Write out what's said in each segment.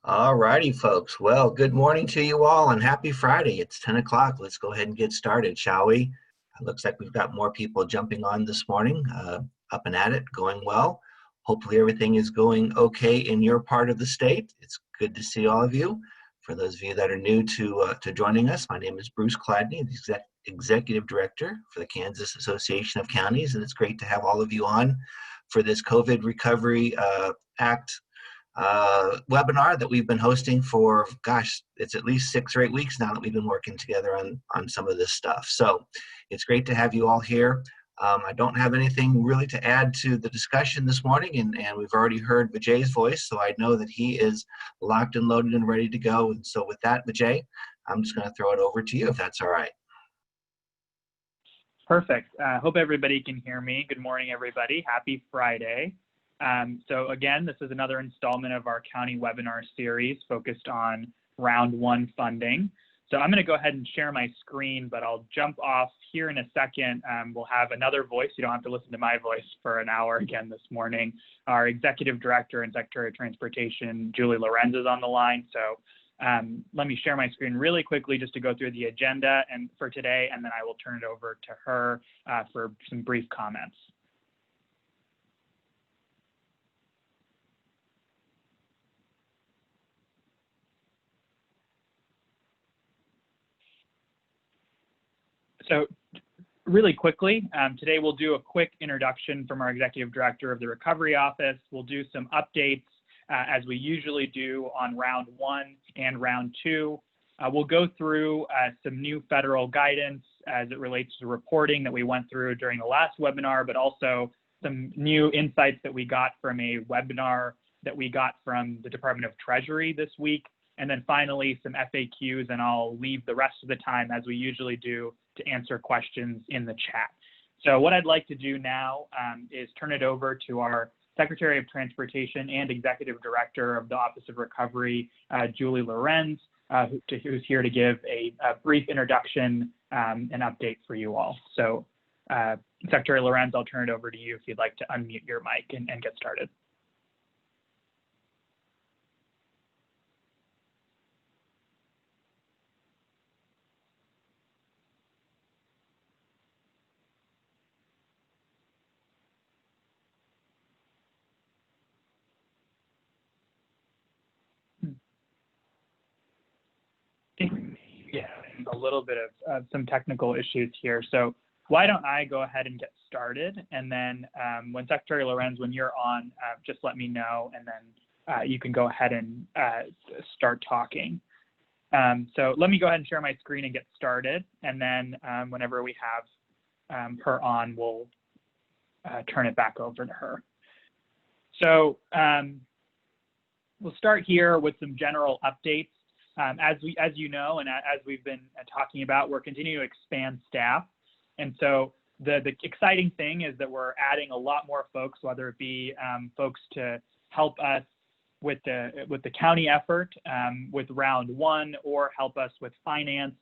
All righty, folks. Well, good morning to you all and happy Friday. It's 10 o'clock. Let's go ahead and get started, shall we? It looks like we've got more people jumping on this morning, up and at it, going well. Hopefully everything is going okay in your part of the state. It's good to see all of you. For those of you that are new to joining us, my name is Bruce Cladney, the Executive Director for the Kansas Association of Counties, and it's great to have all of you on for this COVID Recovery Act webinar that we've been hosting for, gosh, it's at least 6 or 8 weeks now that we've been working together on some of this stuff. So it's great to have you all here. I don't have anything really to add to the discussion this morning, and we've already heard Vijay's voice, so I know that he is locked and loaded and ready to go. And so with that, Vijay, I'm just going to throw it over to you if that's all right. Perfect. Hope everybody can hear me. Good morning, everybody. Happy Friday. So again, this is another installment of our county webinar series focused on round one funding. So I'm going to go ahead and share my screen, but I'll jump off here in a second. We'll have another voice. You don't have to listen to my voice for an hour again this morning. Our Executive Director and Secretary of Transportation, Julie Lorenz, is on the line. So let me share my screen really quickly just to go through the agenda and for today, and then I will turn it over to her for some brief comments. So really quickly, today we'll do a quick introduction from our Executive Director of the Recovery Office. We'll do some updates as we usually do on round one and round two. We'll go through some new federal guidance as it relates to reporting that we went through during the last webinar, but also some new insights that we got from a webinar that we got from the Department of Treasury this week. And then finally, some FAQs, and I'll leave the rest of the time, as we usually do, to answer questions in the chat. So what I'd like to do now is turn it over to our Secretary of Transportation and Executive Director of the Office of Recovery, Julie Lorenz, who's here to give a brief introduction and update for you all. So Secretary Lorenz, I'll turn it over to you if you'd like to unmute your mic and get started. Yeah, a little bit of some technical issues here. So why don't I go ahead and get started, and then when Secretary Lorenz, when you're on, just let me know, and then you can go ahead and start talking. So let me go ahead and share my screen and get started, and then whenever we have her on, we'll turn it back over to her. So we'll start here with some general updates. As you know, and as we've been talking about, we're continuing to expand staff. And so the exciting thing is that we're adding a lot more folks, whether it be folks to help us with the county effort with round one, or help us with finance,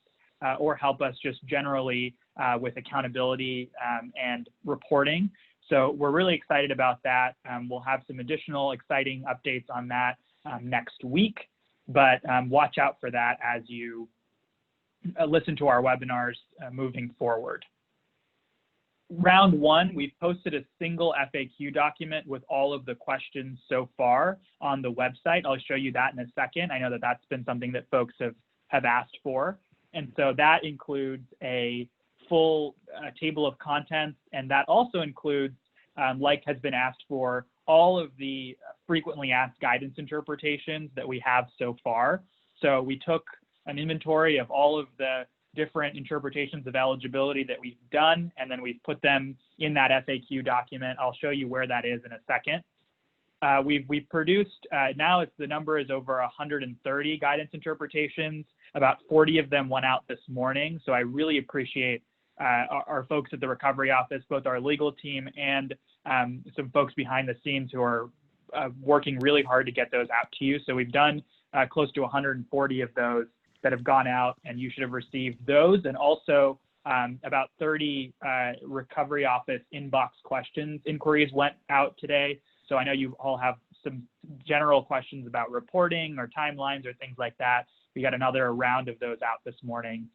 or help us just generally with accountability and reporting. So we're really excited about that. We'll have some additional exciting updates on that next week. But watch out for that as you listen to our webinars moving forward. Round one, we've posted a single FAQ document with all of the questions so far on the website. I'll show you that in a second. I know that that's been something that folks have asked for. And so that includes a full table of contents, and that also includes, like has been asked for, all of the frequently asked guidance interpretations that we have so far. So we took an inventory of all of the different interpretations of eligibility that we've done, and then we've put them in that FAQ document. I'll show you where that is in a second. We've produced, now the number is over 130 guidance interpretations. About 40 of them went out this morning. So I really appreciate our folks at the Recovery Office, both our legal team and some folks behind the scenes who are working really hard to get those out to you. So we've done close to 140 of those that have gone out, and you should have received those. And also about 30 Recovery Office inbox questions inquiries went out today. So I know you all have some general questions about reporting or timelines or things like that, we got another round of those out this morning.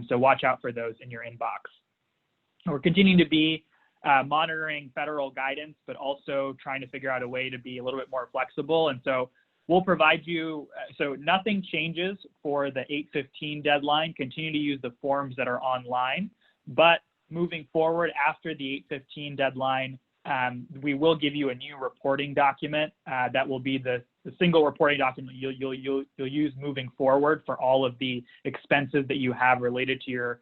So watch out for those in your inbox. We're continuing to be monitoring federal guidance, but also trying to figure out a way to be a little bit more flexible. And so we'll provide you, so nothing changes for the 8/15 deadline. Continue to use the forms that are online, but moving forward after the 8/15 deadline, we will give you a new reporting document that will be the single reporting document you'll use moving forward for all of the expenses that you have related to your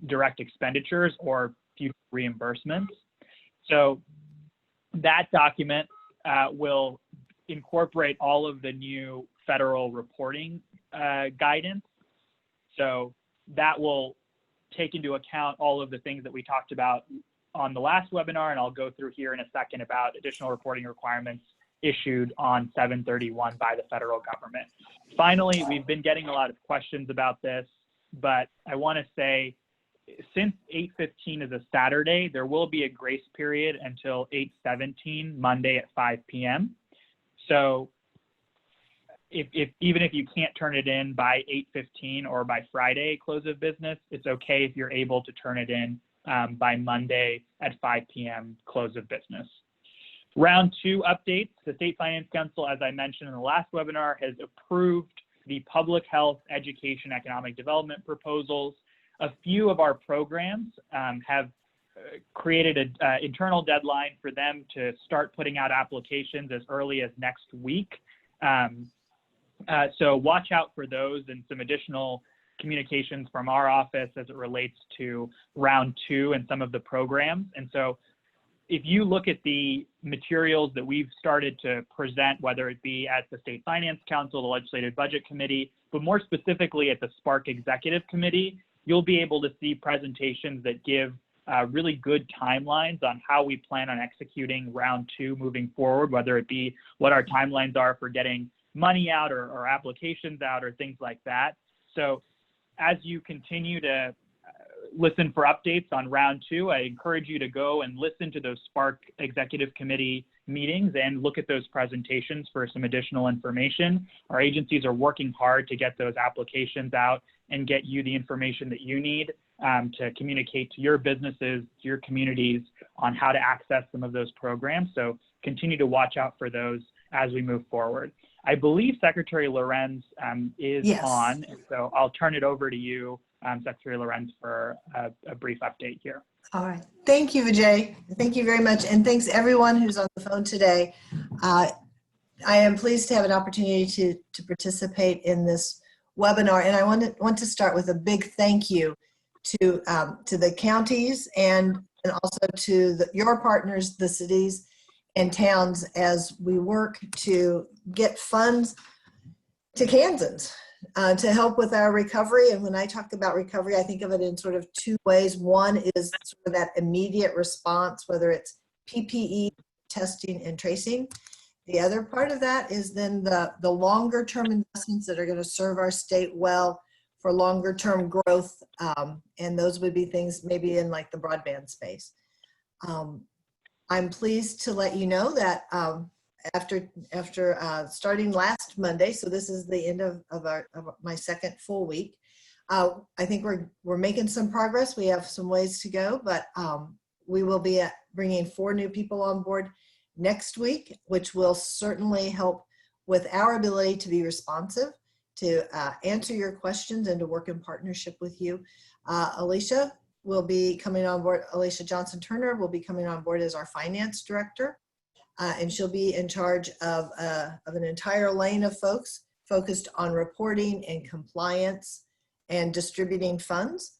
direct expenditures or future reimbursements. So that document will incorporate all of the new federal reporting guidance. So that will take into account all of the things that we talked about on the last webinar, and I'll go through here in a second about additional reporting requirements issued on 7/31 by the federal government. Finally, we've been getting a lot of questions about this, but I want to say, since 8/15 is a Saturday, there will be a grace period until 8/17, Monday at 5 p.m. So even if you can't turn it in by 8/15 or by Friday close of business, it's okay if you're able to turn it in by Monday at 5 p.m. close of business. Round 2 updates. The State Finance Council, as I mentioned in the last webinar, has approved the public health, education, economic development proposals. A few of our programs have created an internal deadline for them to start putting out applications as early as next week. So watch out for those and some additional communications from our office as it relates to round 2 and some of the programs. And so if you look at the materials that we've started to present, whether it be at the State Finance Council, the Legislative Budget Committee, but more specifically at the Spark Executive Committee, you'll be able to see presentations that give really good timelines on how we plan on executing round 2 moving forward, whether it be what our timelines are for getting money out or applications out or things like that. So as you continue to listen for updates on round 2, I encourage you to go and listen to those Spark Executive Committee meetings and look at those presentations for some additional information. Our agencies are working hard to get those applications out and get you the information that you need to communicate to your businesses, to your communities on how to access some of those programs. So continue to watch out for those as we move forward. I believe Secretary Lorenz is on, and so I'll turn it over to you, Secretary Lorenz, for a brief update here. All right. Thank you, Vijay. Thank you very much. And thanks everyone who's on the phone today. I am pleased to have an opportunity to participate in this webinar. And I want to start with a big thank you to the counties and also to your partners, the cities and towns, as we work to get funds to Kansans to help with our recovery. And when I talk about recovery, I think of it in sort of 2 ways. One is sort of that immediate response, whether it's PPE, testing and tracing. The other part of that is then the longer term investments that are going to serve our state well for longer term growth. And those would be things maybe in like the broadband space. I'm pleased to let you know that after starting last Monday, so this is the end of my second full week, I think we're making some progress. We have some ways to go, but we will be bringing 4 new people on board next week, which will certainly help with our ability to be responsive, to answer your questions and to work in partnership with you. Alicia will be coming on board. Alicia Johnson-Turner will be coming on board as our finance director. And she'll be in charge of an entire lane of folks focused on reporting and compliance and distributing funds.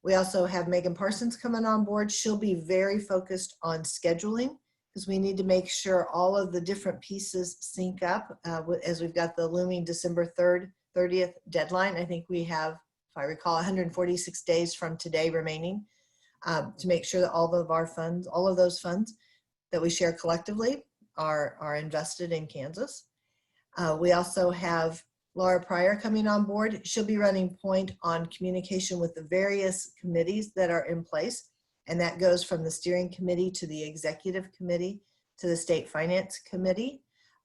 We also have Megan Parsons coming on board. She'll be very focused on scheduling because we need to make sure all of the different pieces sync up as we've got the looming December 30th deadline. I think we have, if I recall, 146 days from today remaining to make sure that all of our funds, all of those funds that we share collectively are invested in Kansas. We also have Laura Pryor coming on board. She'll be running point on communication with the various committees that are in place. And that goes from the steering committee to the executive committee to the state finance committee.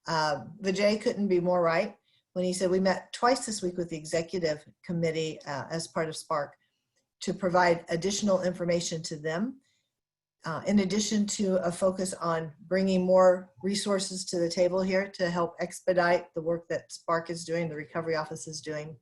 Vijay couldn't be more right when he said we met twice this week with the executive committee as part of Spark to provide additional information to them, in addition to a focus on bringing more resources to the table here to help expedite the work that Spark is doing, the recovery office is doing.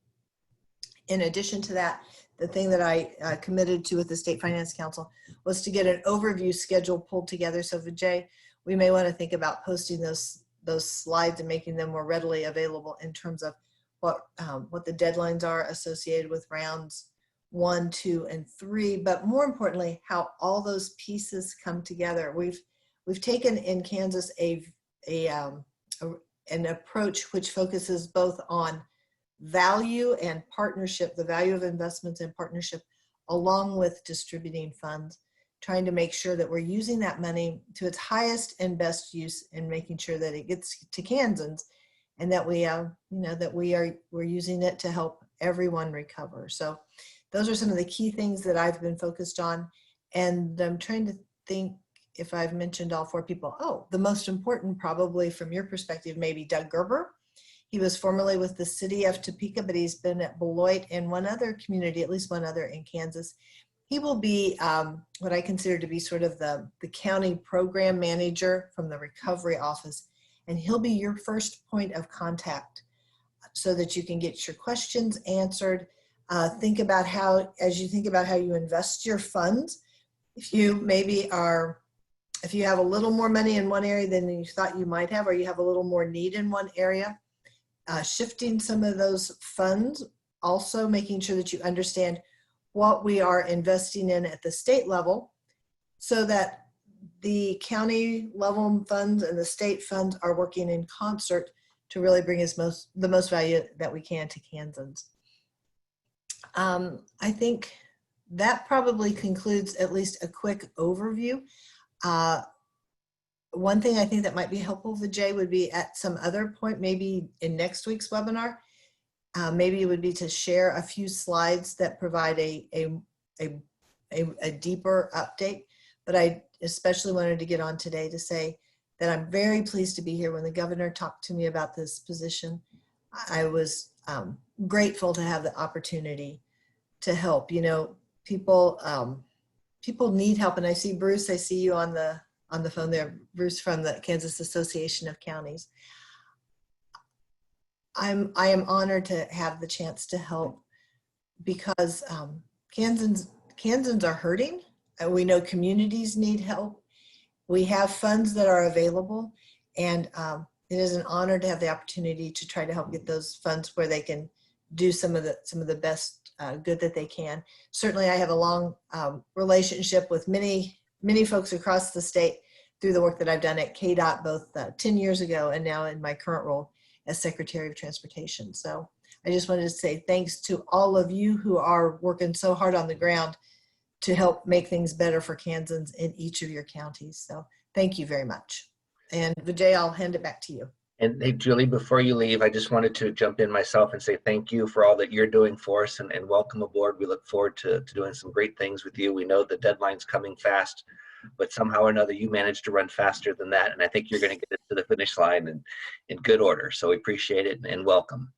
In addition to that, the thing that I committed to with the State Finance Council was to get an overview schedule pulled together. So Vijay, we may want to think about posting those slides and making them more readily available in terms of what the deadlines are associated with rounds 1, 2, and 3, but more importantly, how all those pieces come together. We've taken in Kansas an approach which focuses both on value and partnership, the value of investments and partnership, along with distributing funds, trying to make sure that we're using that money to its highest and best use and making sure that it gets to Kansans, and that we're using it to help everyone recover. So those are some of the key things that I've been focused on. And I'm trying to think if I've mentioned all 4 people. Oh, the most important probably from your perspective, maybe Doug Gerber. He was formerly with the city of Topeka, but he's been at Beloit and one other community, at least one other in Kansas. He will be what I consider to be sort of the county program manager from the recovery office. And he'll be your first point of contact so that you can get your questions answered. Think about as you think about how you invest your funds, if you have a little more money in one area than you thought you might have, or you have a little more need in one area, shifting some of those funds, also making sure that you understand what we are investing in at the state level so that the county level funds and the state funds are working in concert to really bring us the most value that we can to Kansans. I think that probably concludes at least a quick overview. One thing I think that might be helpful, Vijay, would be at some other point, maybe in next week's webinar, maybe it would be to share a few slides that provide a deeper update. But I especially wanted to get on today to say that I'm very pleased to be here. When the governor talked to me about this position, I was grateful to have the opportunity to help. You know, people need help, and I see Bruce. I see you on the phone there, Bruce, from the Kansas Association of Counties. I am honored to have the chance to help because Kansans are hurting. We know communities need help. We have funds that are available, and it is an honor to have the opportunity to try to help get those funds where they can do some of the best good that they can. Certainly, I have a long relationship with many folks across the state through the work that I've done at KDOT, both 10 years ago and now in my current role as Secretary of Transportation. So I just wanted to say thanks to all of you who are working so hard on the ground to help make things better for Kansans in each of your counties. So thank you very much. And Vijay, I'll hand it back to you. And hey, Julie, before you leave, I just wanted to jump in myself and say thank you for all that you're doing for us, and welcome aboard. We look forward to doing some great things with you. We know the deadline's coming fast, but somehow or another you managed to run faster than that, and I think you're going to get it to the finish line in good order. So we appreciate it and welcome.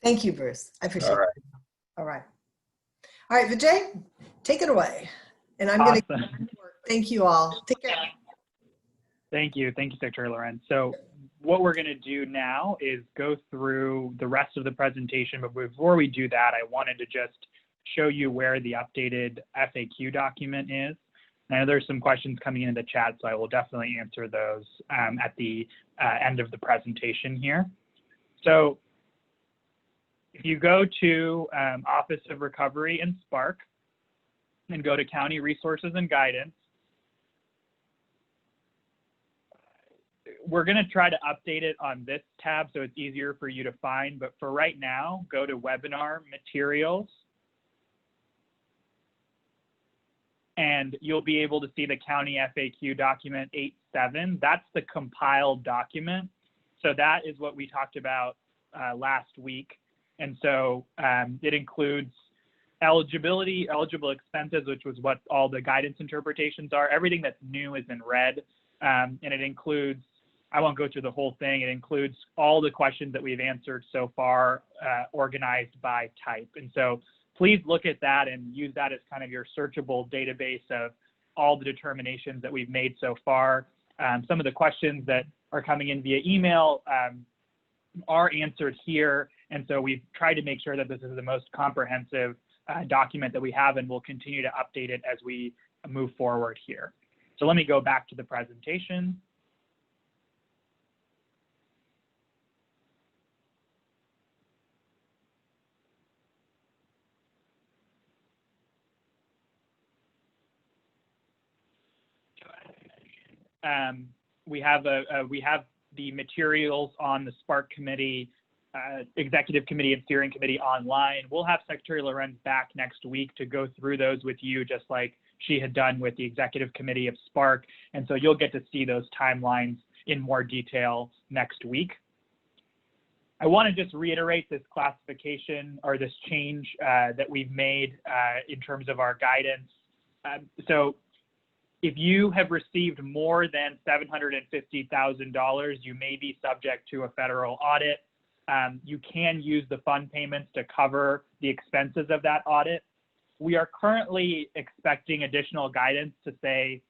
Thank you, Bruce. I appreciate it. All right, Vijay, take it away. And I'm awesome. going to work. Thank you all. Take care. Thank you, Secretary Lorenz. So what we're going to do now is go through the rest of the presentation, but before we do that, I wanted to just show you where the updated FAQ document is. I know there's some questions coming into the chat, so I will definitely answer those at the end of the presentation here. So if you go to Office of Recovery and Spark and go to County Resources and Guidance, we're going to try to update it on this tab so it's easier for you to find. But for right now, go to Webinar Materials, and you'll be able to see the County FAQ document 8.7. That's the compiled document. So that is what we talked about last week. And so it includes eligible expenses, which was what all the guidance interpretations are. Everything that's new is in red. And it includes I won't go through the whole thing. It includes all the questions that we've answered so far, organized by type. And so please look at that and use that as kind of your searchable database of all the determinations that we've made so far. Some of the questions that are coming in via email are answered here. And so we've tried to make sure that this is the most comprehensive document that we have, and we'll continue to update it as we move forward here. So let me go back to the presentation. We have the materials on the Spark Committee, Executive Committee and Steering Committee online. We'll have Secretary Lorenz back next week to go through those with you, just like she had done with the Executive Committee of Spark. And so you'll get to see those timelines in more detail next week. I want to just reiterate this classification or this change that we've made in terms of our guidance. So if you have received more than $750,000, you may be subject to a federal audit. You can use the fund payments to cover the expenses of that audit. We are currently expecting additional guidance to say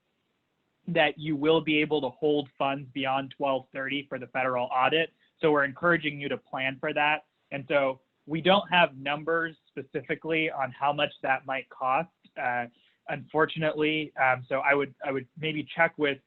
that you will be able to hold funds beyond 12/30 for the federal audit. So we're encouraging you to plan for that. And so we don't have numbers specifically on how much that might cost, unfortunately. So I would maybe check with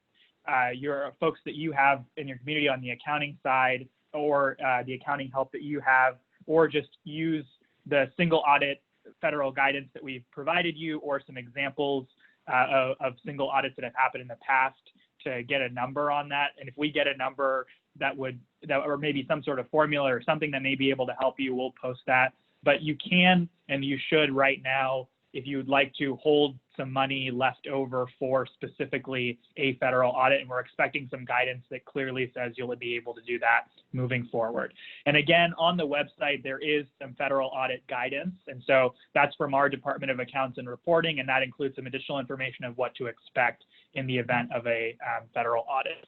your folks that you have in your community on the accounting side, or the accounting help that you have, or just use the single audit federal guidance that we've provided you, or some examples of single audits that have happened in the past to get a number on that. And if we get a number or maybe some sort of formula or something that may be able to help you, we'll post that. But you can, and you should right now, if you would like to hold some money left over for specifically a federal audit, and we're expecting some guidance that clearly says you'll be able to do that moving forward. And again, on the website, there is some federal audit guidance. And so that's from our Department of Accounts and Reporting, and that includes some additional information of what to expect in the event of a federal audit.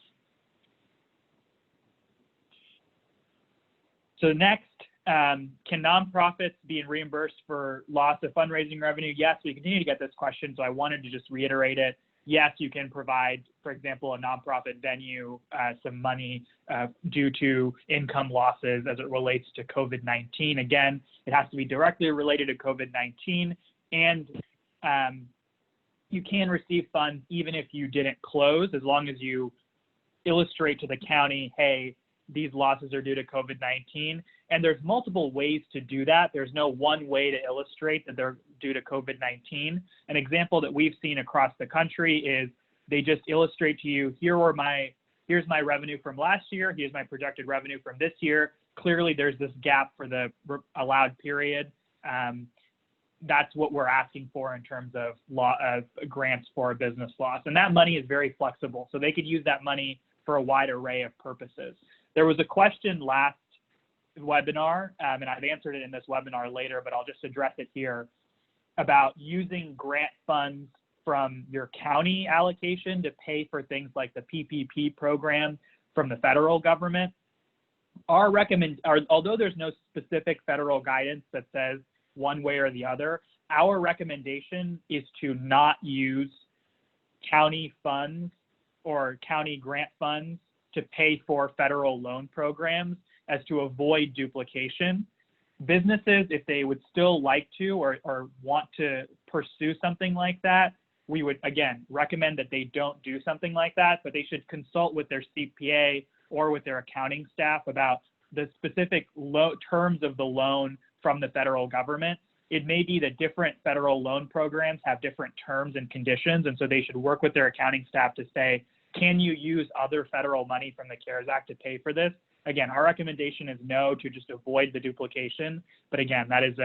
So next, can nonprofits be reimbursed for loss of fundraising revenue? Yes, we continue to get this question, so I wanted to just reiterate it. Yes, you can provide, for example, a nonprofit venue some money due to income losses as it relates to COVID-19. Again, it has to be directly related to COVID-19, and you can receive funds even if you didn't close, as long as you illustrate to the county, hey, these losses are due to COVID-19. And there's multiple ways to do that. There's no one way to illustrate that they're due to COVID-19. An example that we've seen across the country is they just illustrate to you, here's my revenue from last year, here's my projected revenue from this year. Clearly there's this gap for the allowed period. That's what we're asking for in terms of grants for a business loss. And that money is very flexible. So they could use that money for a wide array of purposes. There was a question last webinar, and I've answered it in this webinar later, but I'll just address it here, about using grant funds from your county allocation to pay for things like the PPP program from the federal government. Although there's no specific federal guidance that says one way or the other, our recommendation is to not use county funds or county grant funds to pay for federal loan programs, as to avoid duplication. Businesses, if they would still like to or want to pursue something like that, we would, again, recommend that they don't do something like that, but they should consult with their CPA or with their accounting staff about the specific terms of the loan from the federal government. It may be that different federal loan programs have different terms and conditions, and so they should work with their accounting staff to say, can you use other federal money from the CARES Act to pay for this? Again, our recommendation is no, to just avoid the duplication. But again, that is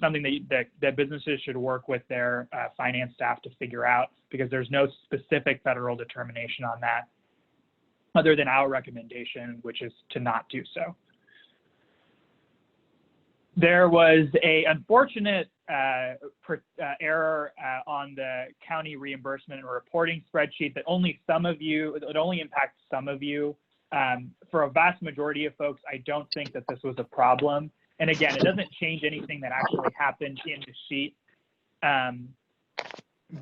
something that businesses should work with their finance staff to figure out, because there's no specific federal determination on that other than our recommendation, which is to not do so. There was an unfortunate error on the county reimbursement and reporting spreadsheet that only impacts some of you. For a vast majority of folks, I don't think that this was a problem. And again, it doesn't change anything that actually happened in the sheet.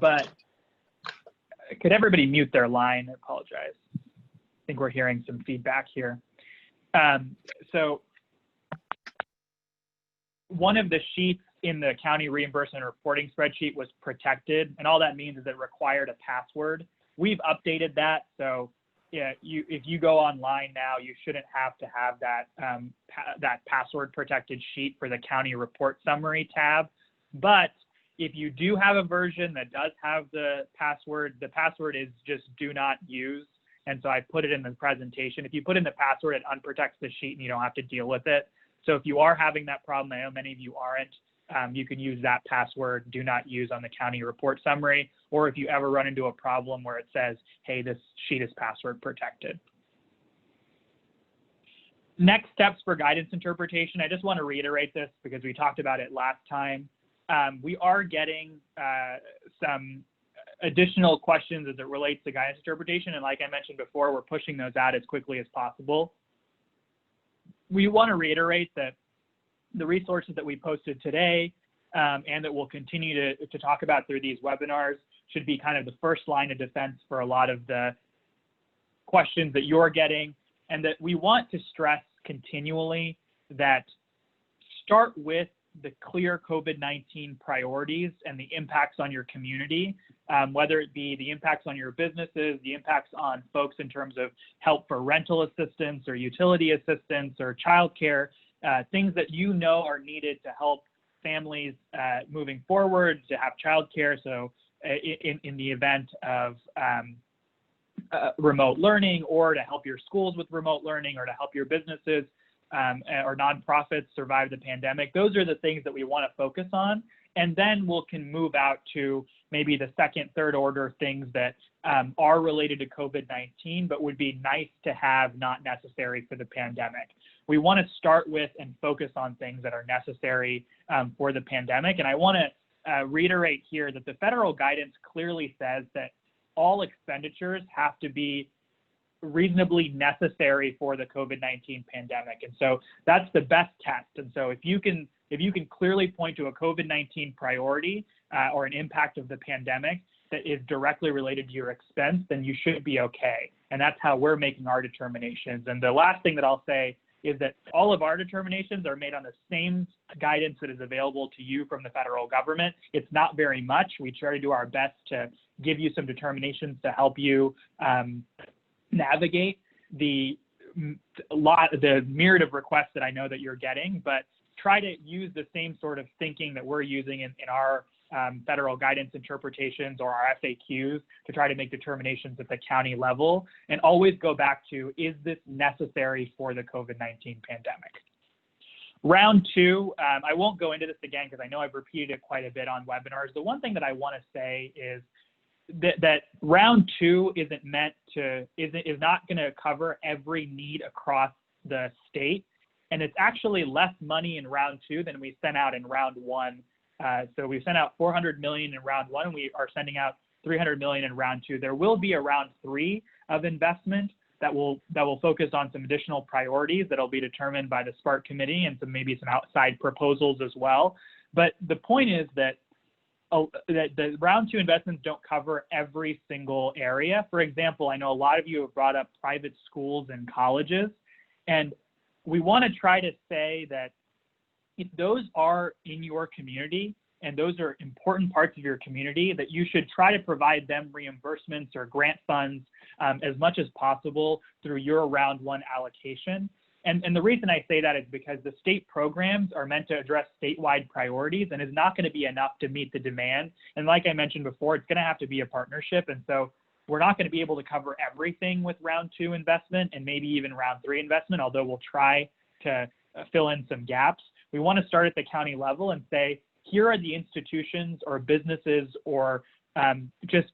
But could everybody mute their line? I apologize. I think we're hearing some feedback here. So one of the sheets in the county reimbursement reporting spreadsheet was protected, and all that means is it required a password. We've updated that, so yeah, if you go online now, you shouldn't have to have that that password protected sheet for the county report summary tab. But if you do have a version that does have the password is just do not use. And so I put it in the presentation. If you put in the password, it unprotects the sheet and you don't have to deal with it. So if you are having that problem, I know many of you aren't, you can use that password, do not use, on the county report summary, or if you ever run into a problem where it says, hey, this sheet is password protected. Next steps for guidance interpretation. I just want to reiterate this because we talked about it last time. We are getting some additional questions as it relates to guidance interpretation. And like I mentioned before, we're pushing those out as quickly as possible. We want to reiterate that the resources that we posted today and that we'll continue to talk about through these webinars should be kind of the first line of defense for a lot of the questions that you're getting, and that we want to stress continually that start with the clear COVID-19 priorities and the impacts on your community, whether it be the impacts on your businesses, the impacts on folks in terms of help for rental assistance or utility assistance or childcare, things that you know are needed to help families moving forward to have childcare. So in the event of remote learning, or to help your schools with remote learning, or to help your businesses or nonprofits survive the pandemic. Those are the things that we want to focus on. And then we can move out to maybe the second, third order things that are related to COVID-19, but would be nice to have, not necessary for the pandemic. We want to start with and focus on things that are necessary for the pandemic. And I want to reiterate here that the federal guidance clearly says that all expenditures have to be reasonably necessary for the COVID-19 pandemic. And so that's the best test. And so if you can clearly point to a COVID-19 priority or an impact of the pandemic that is directly related to your expense, then you should be okay. And that's how we're making our determinations. And the last thing that I'll say is that all of our determinations are made on the same guidance that is available to you from the federal government. It's not very much. We try to do our best to give you some determinations to help you navigate the myriad of requests that I know that you're getting, but try to use the same sort of thinking that we're using in our federal guidance interpretations or our FAQs to try to make determinations at the county level, and always go back to, is this necessary for the COVID-19 pandemic? Round two, I won't go into this again because I know I've repeated it quite a bit on webinars. The one thing that I want to say is that round two is not going to cover every need across the state, and it's actually less money in round two than we sent out in round one. So we sent out $400 million in round one, and we are sending out $300 million in round two. There will be a round three of investment that will focus on some additional priorities that will be determined by the SPART committee and maybe some outside proposals as well. But the point is that the round two investments don't cover every single area. For example, I know a lot of you have brought up private schools and colleges, and we want to try to say that if those are in your community and those are important parts of your community, that you should try to provide them reimbursements or grant funds as much as possible through your round one allocation. And the reason I say that is because the state programs are meant to address statewide priorities and is not going to be enough to meet the demand. And like I mentioned before, it's going to have to be a partnership. And so we're not going to be able to cover everything with round two investment and maybe even round three investment, although we'll try to fill in some gaps. We want to start at the county level and say, here are the institutions or businesses or just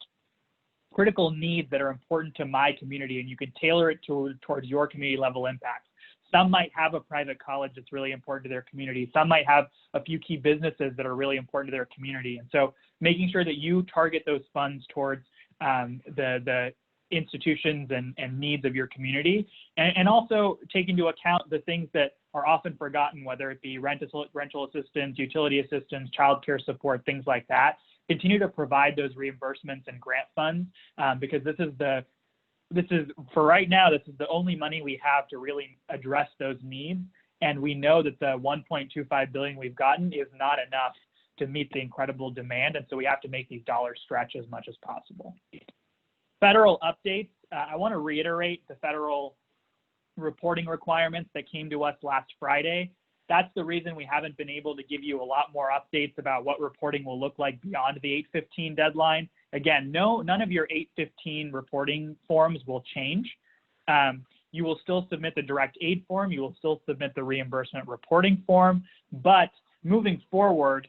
critical needs that are important to my community, and you can tailor it towards your community level impact. Some might have a private college that's really important to their community. Some might have a few key businesses that are really important to their community. And so making sure that you target those funds towards the institutions and needs of your community, and also take into account the things that are often forgotten, whether it be rental assistance, utility assistance, childcare support, things like that. Continue to provide those reimbursements and grant funds because this is for right now, this is the only money we have to really address those needs. And we know that the $1.25 billion we've gotten is not enough to meet the incredible demand. And so we have to make these dollars stretch as much as possible. Federal updates. I want to reiterate the federal reporting requirements that came to us last Friday. That's the reason we haven't been able to give you a lot more updates about what reporting will look like beyond the 8/15 deadline. Again, none of your 8/15 reporting forms will change. You will still submit the direct aid form. You will still submit the reimbursement reporting form. But moving forward,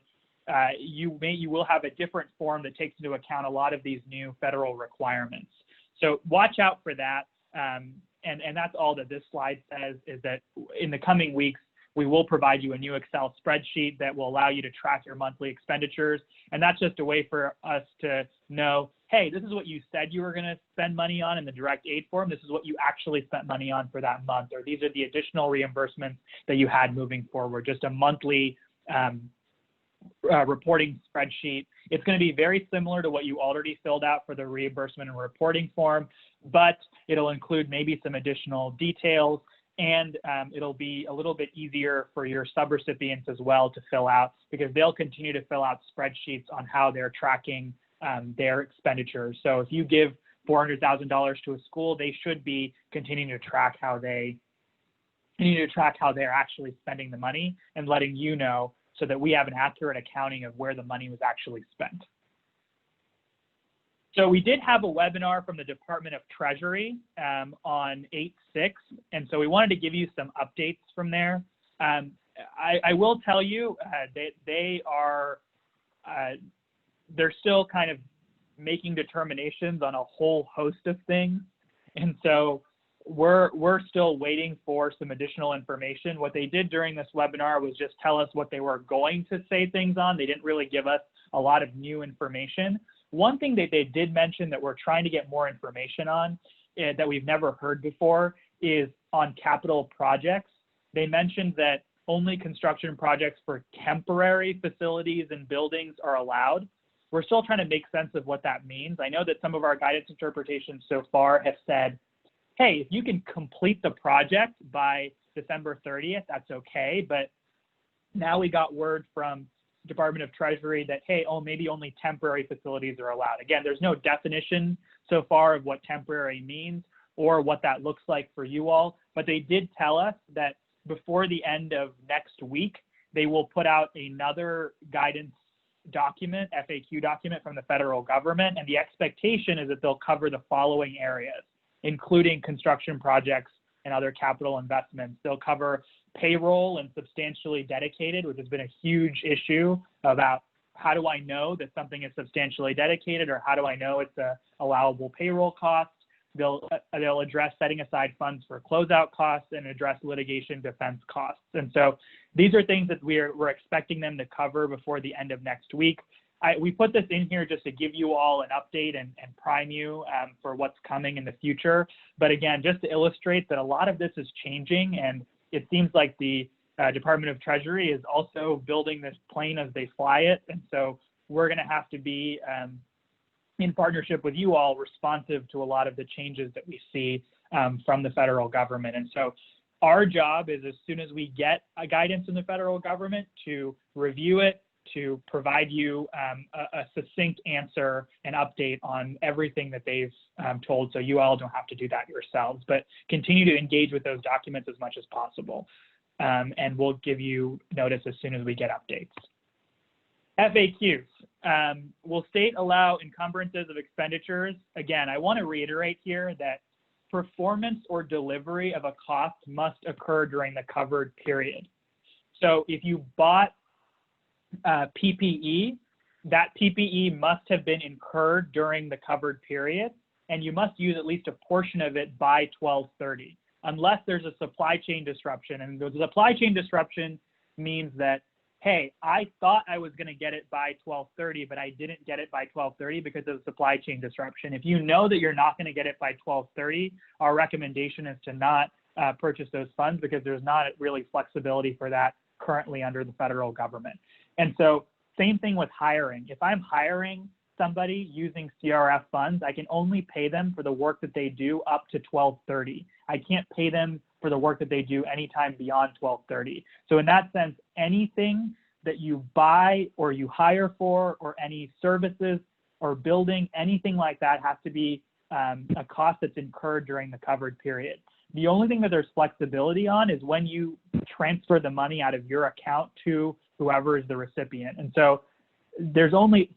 you will have a different form that takes into account a lot of these new federal requirements. So watch out for that. And that's all that this slide says, is that in the coming weeks, we will provide you a new Excel spreadsheet that will allow you to track your monthly expenditures. And that's just a way for us to know, hey, this is what you said you were going to spend money on in the direct aid form. This is what you actually spent money on for that month, or these are the additional reimbursements that you had moving forward. Just a monthly reporting spreadsheet. It's going to be very similar to what you already filled out for the reimbursement and reporting form, but it'll include maybe some additional details, and it'll be a little bit easier for your subrecipients as well to fill out, because they'll continue to fill out spreadsheets on how they're tracking their expenditures. So if you give $400,000 to a school, they should be continuing to track how they're actually spending the money and letting you know, so that we have an accurate accounting of where the money was actually spent. So we did have a webinar from the Department of Treasury on 8/6, and so we wanted to give you some updates from there. I will tell you that they're still kind of making determinations on a whole host of things, and so we're still waiting for some additional information. What they did during this webinar was just tell us what they were going to say things on. They didn't really give us a lot of new information. One thing that they did mention that we're trying to get more information on that we've never heard before is on capital projects. They mentioned that only construction projects for temporary facilities and buildings are allowed. We're still trying to make sense of what that means. I know that some of our guidance interpretations so far have said, hey, if you can complete the project by December 30th, that's okay. But now we got word from Department of Treasury that, hey, maybe only temporary facilities are allowed. Again, there's no definition so far of what temporary means or what that looks like for you all, but they did tell us that before the end of next week, they will put out another guidance document, FAQ document from the federal government, and the expectation is that they'll cover the following areas, including construction projects and other capital investments. They'll cover payroll and substantially dedicated, which has been a huge issue about how do I know that something is substantially dedicated, or how do I know it's a allowable payroll cost. They'll address setting aside funds for closeout costs and address litigation defense costs. And so these are things that we're expecting them to cover before the end of next week. We put this in here just to give you all an update and prime you for what's coming in the future. But again, just to illustrate that a lot of this is changing, and it seems like the Department of Treasury is also building this plane as they fly it. And so we're going to have to be in partnership with you all, responsive to a lot of the changes that we see from the federal government. And so our job is, as soon as we get a guidance from the federal government, to review it, to provide you a succinct answer and update on everything that they've told, so you all don't have to do that yourselves, but continue to engage with those documents as much as possible. And we'll give you notice as soon as we get updates. FAQs. Will state allow encumbrances of expenditures? Again, I want to reiterate here that performance or delivery of a cost must occur during the covered period. So if you bought PPE, that PPE must have been incurred during the covered period, and you must use at least a portion of it by 12/30, unless there's a supply chain disruption. And the supply chain disruption means that, hey, I thought I was going to get it by 12:30, but I didn't get it by 12:30 because of supply chain disruption. If you know that you're not going to get it by 12:30, our recommendation is to not purchase those funds because there's not really flexibility for that currently under the federal government. And so same thing with hiring. If I'm hiring somebody using CRF funds, I can only pay them for the work that they do up to 12:30. I can't pay them for the work that they do anytime beyond 12:30. So in that sense, anything that you buy or you hire for, or any services or building, anything like that has to be a cost that's incurred during the covered period. The only thing that there's flexibility on is when you transfer the money out of your account to whoever is the recipient. And so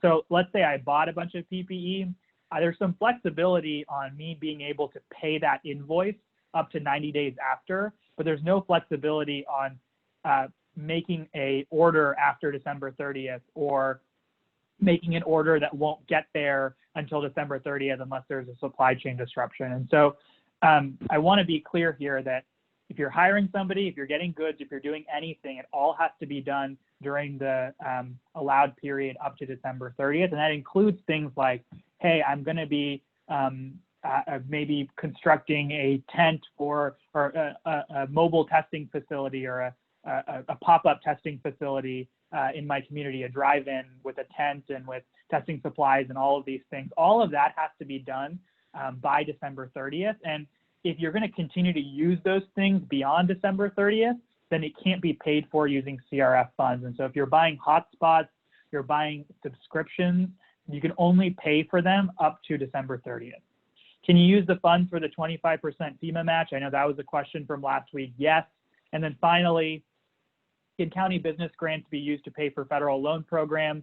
so let's say I bought a bunch of PPE, there's some flexibility on me being able to pay that invoice up to 90 days after, but there's no flexibility on making a order after December 30th or making an order that won't get there until December 30th unless there's a supply chain disruption. And so I want to be clear here that if you're hiring somebody, if you're getting goods, if you're doing anything, it all has to be done during the allowed period up to December 30th. And that includes things like, hey, I'm going to be maybe constructing a tent or a mobile testing facility or a pop-up testing facility in my community, a drive-in with a tent and with testing supplies and all of these things. All of that has to be done by December 30th. And if you're going to continue to use those things beyond December 30th, then it can't be paid for using CRF funds. And so if you're buying hotspots, you're buying subscriptions, you can only pay for them up to December 30th. Can you use the funds for the 25% FEMA match? I know that was a question from last week. Yes. And then finally, can county business grants be used to pay for federal loan programs?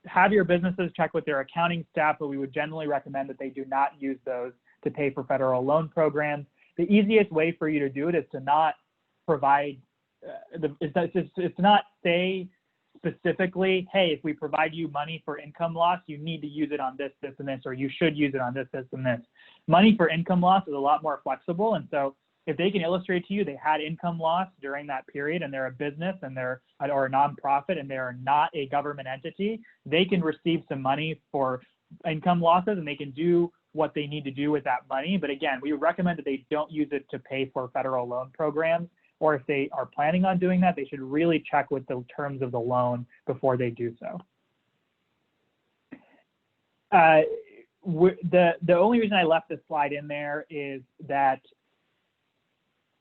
Have your businesses check with their accounting staff, but we would generally recommend that they do not use those to pay for federal loan programs. The easiest way for you to do it is to not provide, is to not say specifically, hey, if we provide you money for income loss, you need to use it on this, this, and this, or you should use it on this, this, and this. Money for income loss is a lot more flexible. And so if they can illustrate to you they had income loss during that period and they're a business and or a nonprofit and they're not a government entity, they can receive some money for income losses and they can do what they need to do with that money. But again, we recommend that they don't use it to pay for federal loan programs, or if they are planning on doing that, they should really check with the terms of the loan before they do so. The only reason I left this slide in there is that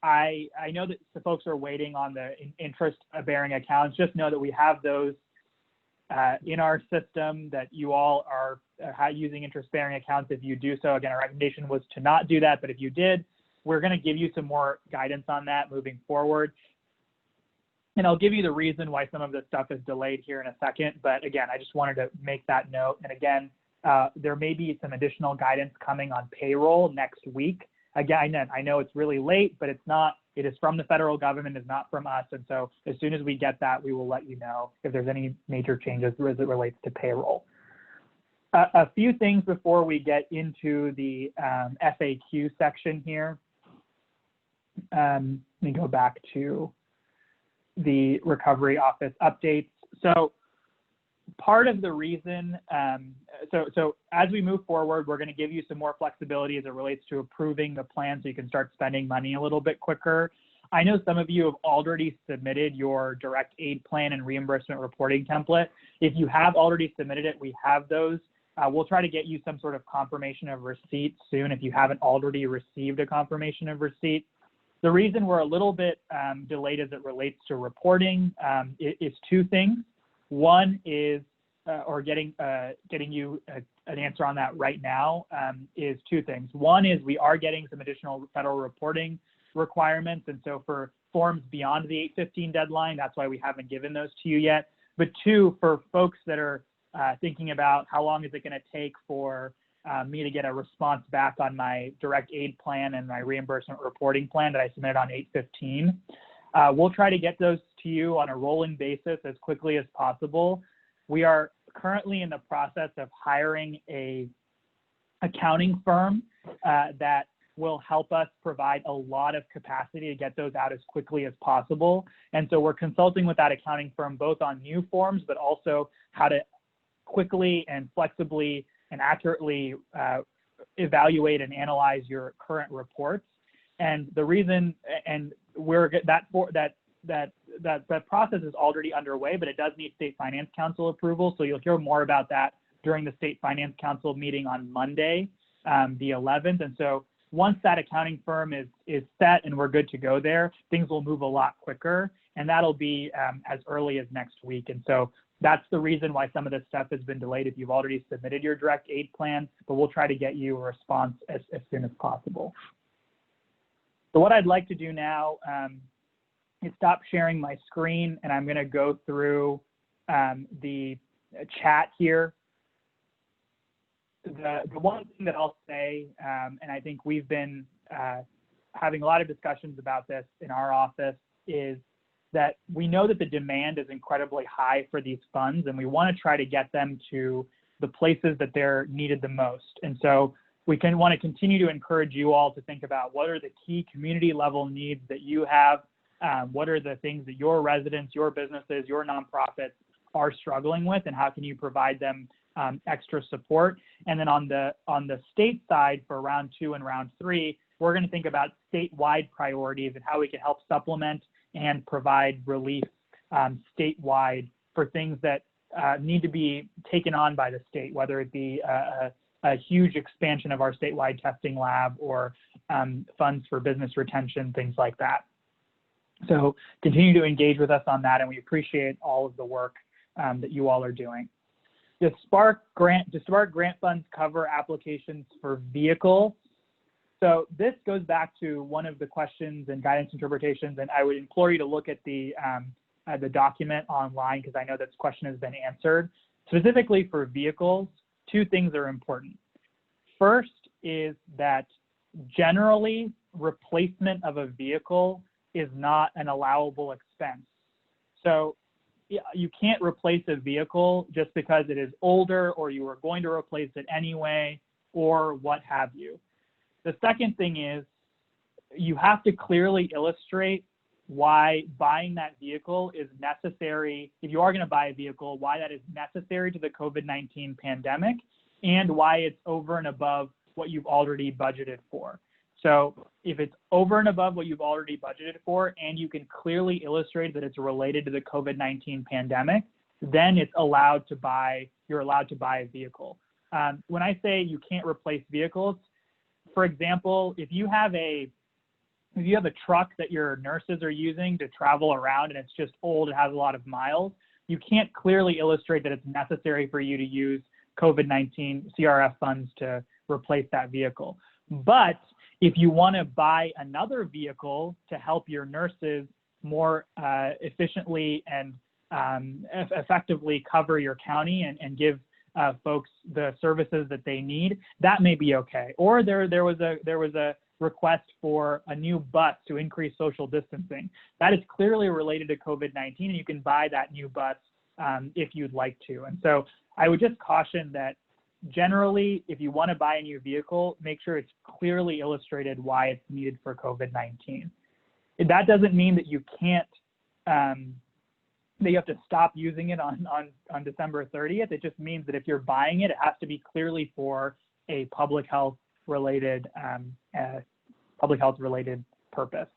I know that the folks are waiting on the interest-bearing accounts. Just know that we have those in our system, that you all are using interest-bearing accounts. If you do so, again, our recommendation was to not do that, but if you did, we're going to give you some more guidance on that moving forward. And I'll give you the reason why some of this stuff is delayed here in a second. But again, I just wanted to make that note. And again, there may be some additional guidance coming on payroll next week. Again, I know it's really late, but it's not. It is from the federal government, it's not from us. And so as soon as we get that, we will let you know if there's any major changes as it relates to payroll. A few things before we get into the FAQ section here. Let me go back to the recovery office updates. So part of the reason, so as we move forward, we're going to give you some more flexibility as it relates to approving the plan so you can start spending money a little bit quicker. I know some of you have already submitted your direct aid plan and reimbursement reporting template. If you have already submitted it, we have those. We'll try to get you some sort of confirmation of receipt soon if you haven't already received a confirmation of receipt. The reason we're a little bit delayed as it relates to reporting is two things. One is, or getting you an answer on that right now is two things. One is we are getting some additional federal reporting requirements. And so for forms beyond the 8/15 deadline, that's why we haven't given those to you yet. But two, for folks that are thinking about how long is it going to take for me to get a response back on my direct aid plan and my reimbursement reporting plan that I submitted on 8/15. We'll try to get those to you on a rolling basis as quickly as possible. We are currently in the process of hiring a accounting firm that will help us provide a lot of capacity to get those out as quickly as possible. And so we're consulting with that accounting firm both on new forms, but also how to quickly and flexibly and accurately evaluate and analyze your current reports. And the reason, and that process is already underway, but it does need State Finance Council approval. So you'll hear more about that during the State Finance Council meeting on Monday, the 11th. And so once that accounting firm is set and we're good to go there, things will move a lot quicker, and that'll be as early as next week. And so that's the reason why some of this stuff has been delayed if you've already submitted your direct aid plan, but we'll try to get you a response as soon as possible. So what I'd like to do now is stop sharing my screen, and I'm going to go through the chat here. The one thing that I'll say, and I think we've been having a lot of discussions about this in our office, is that we know that the demand is incredibly high for these funds, and we want to try to get them to the places that they're needed the most. And so we want to continue to encourage you all to think about what are the key community level needs that you have, what are the things that your residents, your businesses, your nonprofits are struggling with, and how can you provide them extra support. And then on the state side for round 2 and round 3, we're going to think about statewide priorities and how we can help supplement and provide relief statewide for things that need to be taken on by the state, whether it be a huge expansion of our statewide testing lab or funds for business retention, things like that. So continue to engage with us on that, and we appreciate all of the work that you all are doing. The Spark grant funds cover applications for vehicles. So this goes back to one of the questions and guidance interpretations, and I would implore you to look at the document online, because I know this question has been answered. Specifically for vehicles, 2 things are important. First is that generally replacement of a vehicle is not an allowable expense. So you can't replace a vehicle just because it is older or you are going to replace it anyway or what have you. The second thing is you have to clearly illustrate why buying that vehicle is necessary. If you are going to buy a vehicle, why that is necessary to the COVID-19 pandemic and why it's over and above what you've already budgeted for. So if it's over and above what you've already budgeted for and you can clearly illustrate that it's related to the COVID-19 pandemic, then it's allowed to buy, you're allowed to buy a vehicle. When I say you can't replace vehicles, for example, if you have a truck that your nurses are using to travel around and it's just old, it has a lot of miles, you can't clearly illustrate that it's necessary for you to use COVID-19 CRF funds to replace that vehicle. But if you want to buy another vehicle to help your nurses more efficiently and effectively cover your county and give folks the services that they need, that may be okay. Or there was a request for a new bus to increase social distancing. That is clearly related to COVID-19, and you can buy that new bus if you'd like to. And so I would just caution that generally, if you want to buy a new vehicle, make sure it's clearly illustrated why it's needed for COVID-19. That doesn't mean that you can't, that you have to stop using it on December 30th. It just means that if you're buying it, it has to be clearly for a public health related purpose.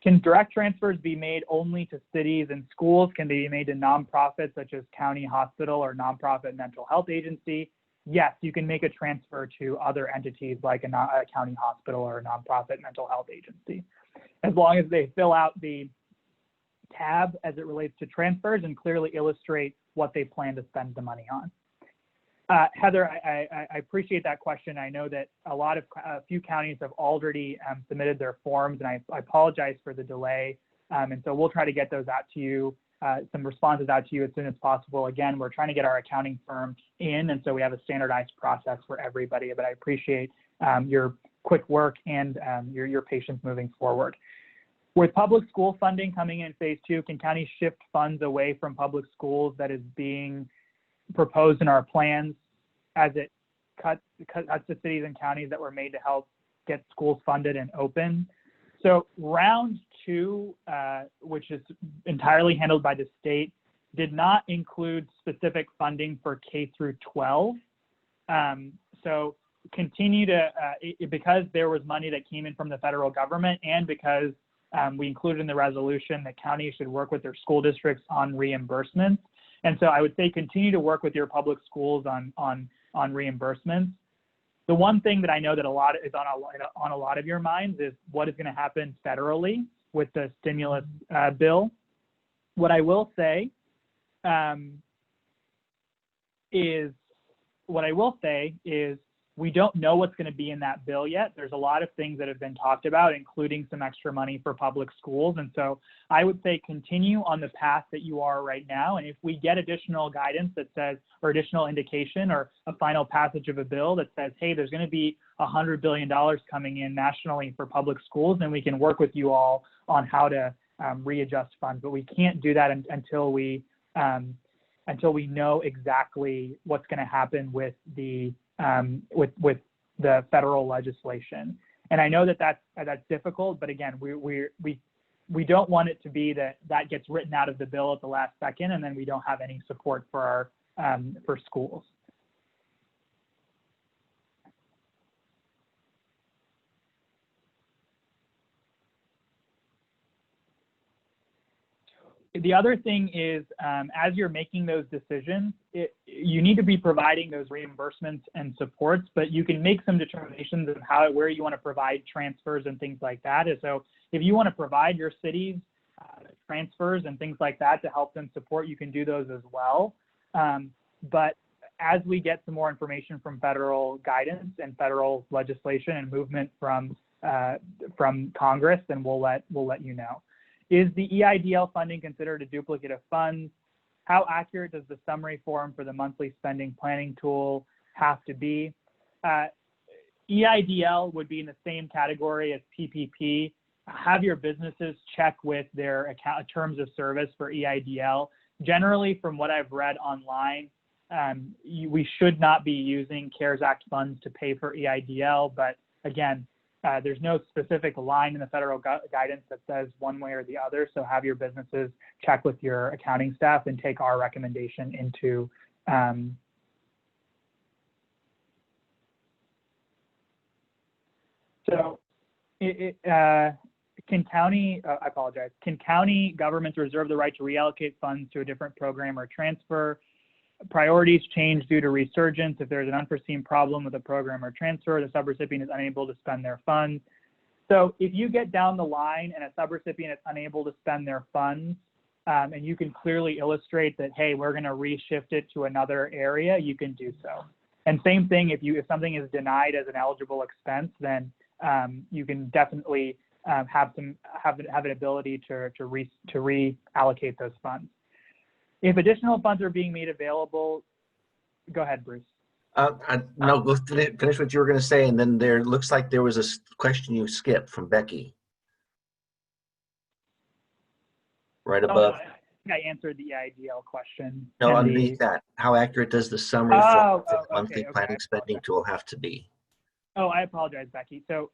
Can direct transfers be made only to cities and schools? Can they be made to nonprofits such as county hospital or nonprofit mental health agency? Yes, you can make a transfer to other entities like a county hospital or a nonprofit mental health agency, as long as they fill out the tab as it relates to transfers and clearly illustrate what they plan to spend the money on. Heather, I appreciate that question. I know that a few counties have already submitted their forms, and I apologize for the delay. And so we'll try to get those out to you, some responses out to you as soon as possible. Again, we're trying to get our accounting firm in, and so we have a standardized process for everybody, but I appreciate your quick work and your patience moving forward. With public school funding coming in phase 2, can counties shift funds away from public schools that is being proposed in our plans as it cuts to cities and counties that were made to help get schools funded and open. So round 2, which is entirely handled by the state, did not include specific funding for K through 12. So continue to, because there was money that came in from the federal government, and because we included in the resolution that counties should work with their school districts on reimbursements. And so I would say continue to work with your public schools on reimbursements. The one thing that I know that is on a lot of your minds is what is going to happen federally with the stimulus bill. What I will say is we don't know what's going to be in that bill yet. There's a lot of things that have been talked about, including some extra money for public schools. And so I would say continue on the path that you are right now. And if we get additional guidance that says, or additional indication or a final passage of a bill that says, hey, there's going to be $100 billion coming in nationally for public schools, then we can work with you all on how to readjust funds. But we can't do that until we know exactly what's going to happen with the federal legislation. And I know that that's difficult, but again, we don't want it to be that gets written out of the bill at the last second, and then we don't have any support for for schools. The other thing is, as you're making those decisions, you need to be providing those reimbursements and supports, but you can make some determinations of where you want to provide transfers and things like that. And so if you want to provide your cities transfers and things like that to help them support, you can do those as well. But as we get some more information from federal guidance and federal legislation and movement from Congress, then we'll let you know. Is the EIDL funding considered a duplicate of funds? How accurate does the summary form for the monthly spending planning tool have to be? EIDL would be in the same category as PPP. Have your businesses check with their terms of service for EIDL. Generally, from what I've read online, we should not be using CARES Act funds to pay for EIDL, but again, there's no specific line in the federal guidance that says one way or the other. So have your businesses check with your accounting staff and take our recommendation into can county governments reserve the right to reallocate funds to a different program or transfer? Priorities change due to Resurgence. If there's an unforeseen problem with a program or transfer, the subrecipient is unable to spend their funds. So if you get down the line and a subrecipient is unable to spend their funds, and you can clearly illustrate that, hey, we're going to reshift it to another area, you can do so. And same thing, if something is denied as an eligible expense, then you can definitely have an ability to reallocate those funds. If additional funds are being made available, go ahead, Bruce. No, go finish what you were going to say, and then there looks like there was a question you skipped from Becky. Right above. I think I answered the EIDL question. No, underneath that. How accurate does the summary for the monthly planning spending tool have to be? Oh, I apologize, Becky. So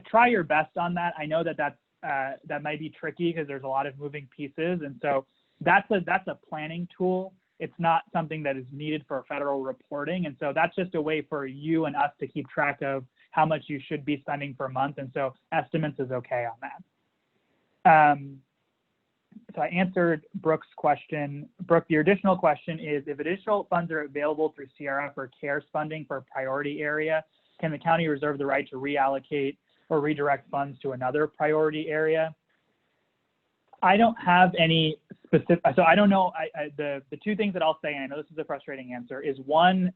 try your best on that. I know that might be tricky because there's a lot of moving pieces, and so that's a planning tool. It's not something that is needed for federal reporting, and so that's just a way for you and us to keep track of how much you should be spending per month, and so estimates is okay on that. So I answered Brooke's question. Brooke, your additional question is, if additional funds are available through CRF or CARES funding for a priority area, can the county reserve the right to reallocate or redirect funds to another priority area? I don't have any specific, so I don't know. The two things that I'll say, and I know this is a frustrating answer, is one,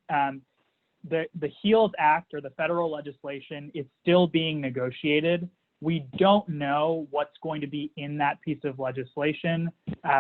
the HEALS Act or the federal legislation is still being negotiated. We don't know what's going to be in that piece of legislation.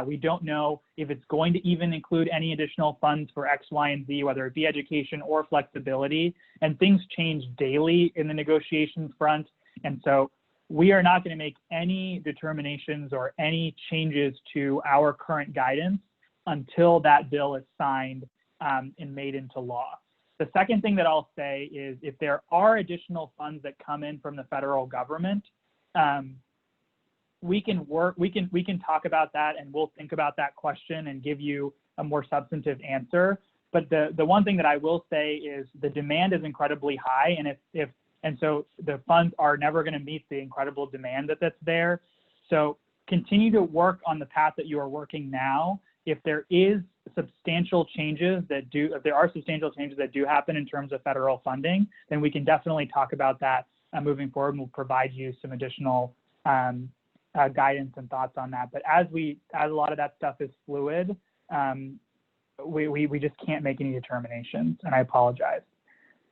We don't know if it's going to even include any additional funds for X, Y, and Z, whether it be education or flexibility. And things change daily in the negotiation front. And so we are not going to make any determinations or any changes to our current guidance until that bill is signed and made into law. The second thing that I'll say is if there are additional funds that come in from the federal government, we can talk about that, and we'll think about that question and give you a more substantive answer. But the one thing that I will say is the demand is incredibly high, and so the funds are never going to meet the incredible demand that's there. So continue to work on the path that you are working now. If there are substantial changes that do happen in terms of federal funding, then we can definitely talk about that moving forward, and we'll provide you some additional guidance and thoughts on that. But as a lot of that stuff is fluid, we just can't make any determinations, and I apologize.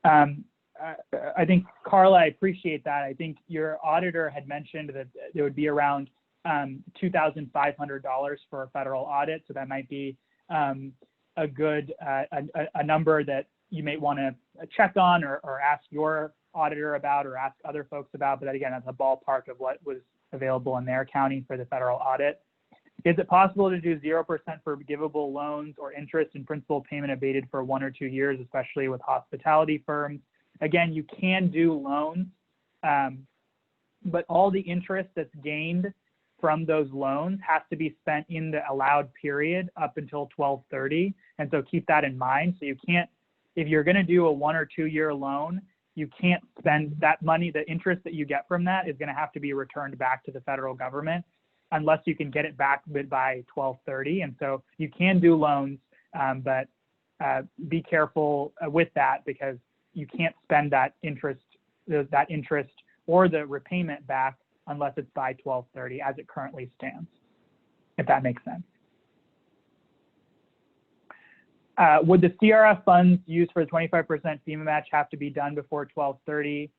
I think, Carla, I appreciate that. I think your auditor had mentioned that there would be around $2,500 for a federal audit, so that might be a good a number that you may want to check on or ask your auditor about or ask other folks about. But again, that's a ballpark of what was available in their county for the federal audit. Is it possible to do 0% for forgivable loans or interest and principal payment abated for 1 or 2 years, especially with hospitality firms? Again, you can do loans, but all the interest that's gained from those loans has to be spent in the allowed period up until 12/30. And so keep that in mind. So you can't, if you're going to do a 1 or 2 year loan, you can't spend that money. The interest that you get from that is going to have to be returned back to the federal government unless you can get it back by 12/30. And so you can do loans, but be careful with that, because you can't spend that interest or the repayment back unless it's by 12/30 as it currently stands, if that makes sense. Would the CRF funds used for the 25% FEMA match have to be done before 12/30?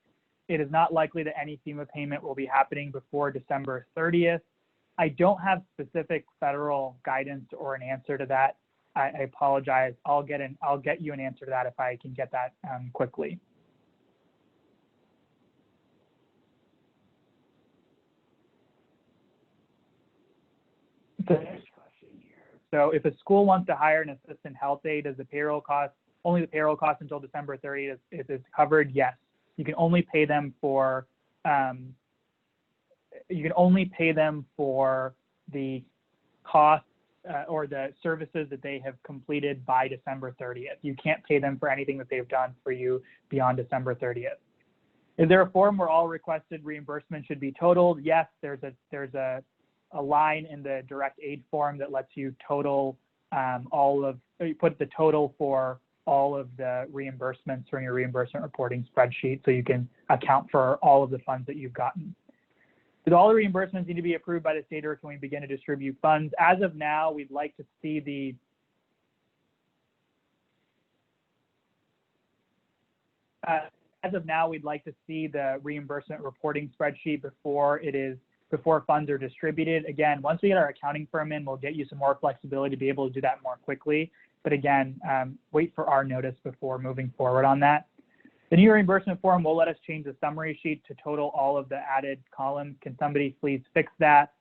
It is not likely that any FEMA payment will be happening before December 30th. I don't have specific federal guidance or an answer to that. I apologize. I'll get you an answer to that if I can get that quickly. The next question here. So if a school wants to hire an assistant health aide, does the payroll cost, only the payroll cost until December 30th is covered? Yes. You can only pay them for the costs or the services that they have completed by December 30th. You can't pay them for anything that they've done for you beyond December 30th. Is there a form where all requested reimbursement should be totaled? Yes, there's a line in the direct aid form that lets you total you put the total for all of the reimbursements from your reimbursement reporting spreadsheet, so you can account for all of the funds that you've gotten. Do all the reimbursements need to be approved by the state, or can we begin to distribute funds? As of now, we'd like to see the reimbursement reporting spreadsheet before funds are distributed. Again, once we get our accounting firm in, we'll get you some more flexibility to be able to do that more quickly. But again, wait for our notice before moving forward on that. The new reimbursement form will let us change the summary sheet to total all of the added columns. Can somebody please fix that?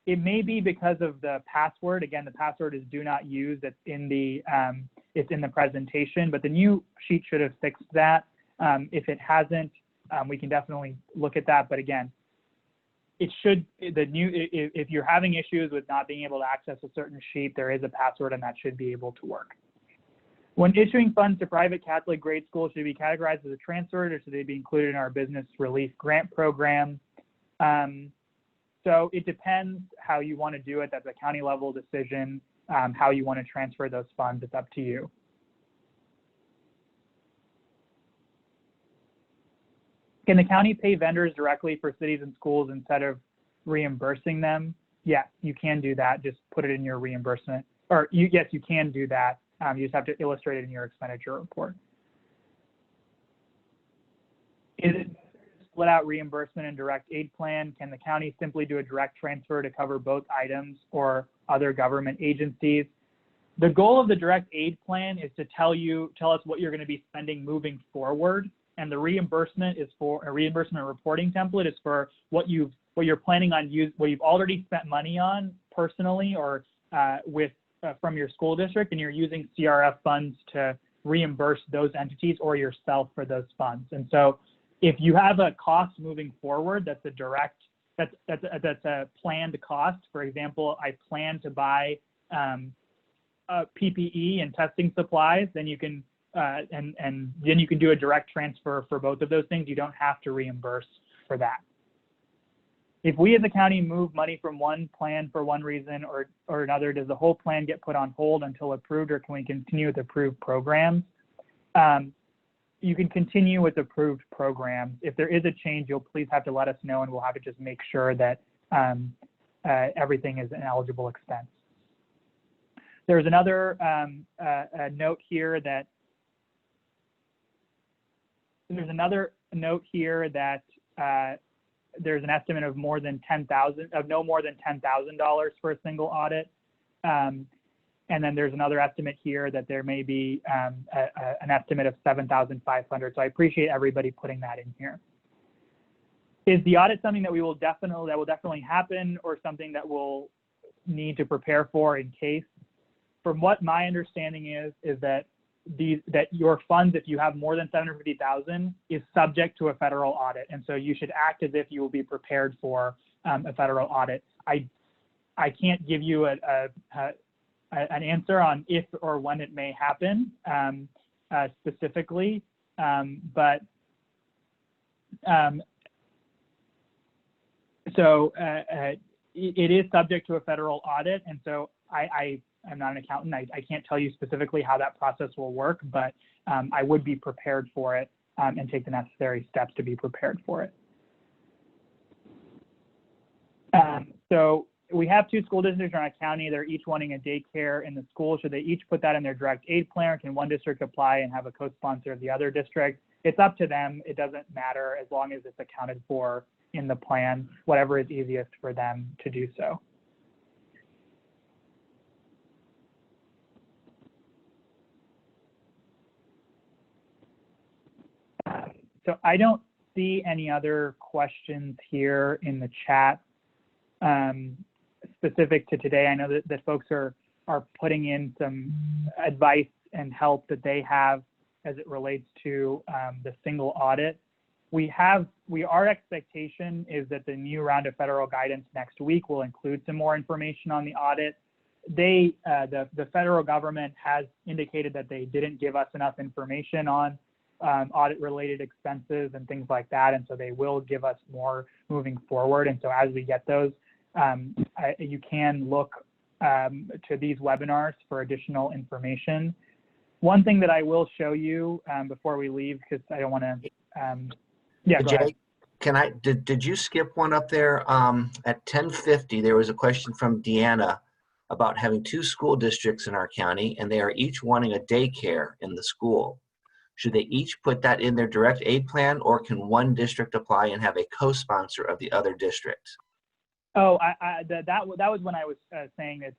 It may be because of the password. Again, the password is do not use. That's in the it's in the presentation, but the new sheet should have fixed that. If it hasn't, we can definitely look at that. But again, it should, if you're having issues with not being able to access a certain sheet, there is a password and that should be able to work. When issuing funds to private Catholic grade schools, should they be categorized as a transfer, or should they be included in our business relief grant program? So it depends how you want to do it. That's a county level decision. How you want to transfer those funds, it's up to you. Can the county pay vendors directly for cities and schools instead of reimbursing them? Yes, you can do that. Just put it in your reimbursement. Or yes, you can do that. You just have to illustrate it in your expenditure report. Is it split out reimbursement and direct aid plan? Can the county simply do a direct transfer to cover both items or other government agencies? The goal of the direct aid plan is to tell us what you're going to be spending moving forward. And the reimbursement is for a reimbursement reporting template is for what you're planning on what you've already spent money on personally or from your school district, and you're using CRF funds to reimburse those entities or yourself for those funds. And so if you have a cost moving forward that's a direct, that's a planned cost, for example, I plan to buy PPE and testing supplies, then you can and then you can do a direct transfer for both of those things. You don't have to reimburse for that. If we as a county move money from one plan for one reason or another, does the whole plan get put on hold until approved, or can we continue with approved programs? You can continue with approved programs. If there is a change, you'll please have to let us know, and we'll have to just make sure that everything is an eligible expense. There's another note here that there's an estimate of more than no more than $10,000 for a single audit. And then there's another estimate here that there may be an estimate of $7,500. So I appreciate everybody putting that in here. Is the audit something that will definitely happen, or something that we'll need to prepare for in case? From what my understanding is that your funds, if you have more than $750,000, is subject to a federal audit, and so you should act as if you will be prepared for a federal audit. I can't give you an answer on if or when it may happen specifically, but it is subject to a federal audit, and so I'm not an accountant. I can't tell you specifically how that process will work, but I would be prepared for it and take the necessary steps to be prepared for it. So we have 2 school districts in our county. They're each wanting a daycare in the school. Should they each put that in their direct aid plan, or can one district apply and have a co-sponsor of the other district? It's up to them. It doesn't matter as long as it's accounted for in the plan, whatever is easiest for them to do so. So I don't see any other questions here in the chat specific to today. I know that folks are putting in some advice and help that they have as it relates to the single audit. Our expectation is that the new round of federal guidance next week will include some more information on the audit. The federal government has indicated that they didn't give us enough information on audit-related expenses and things like that, and so they will give us more moving forward. And so as we get those, you can look to these webinars for additional information. One thing that I will show you before we leave, because I don't want to, yeah, go ahead. Jay, did you skip one up there? At 10:50, there was a question from Deanna about having 2 school districts in our county, and they are each wanting a daycare in the school. Should they each put that in their direct aid plan, or can one district apply and have a co-sponsor of the other district? Oh, that was when I was saying that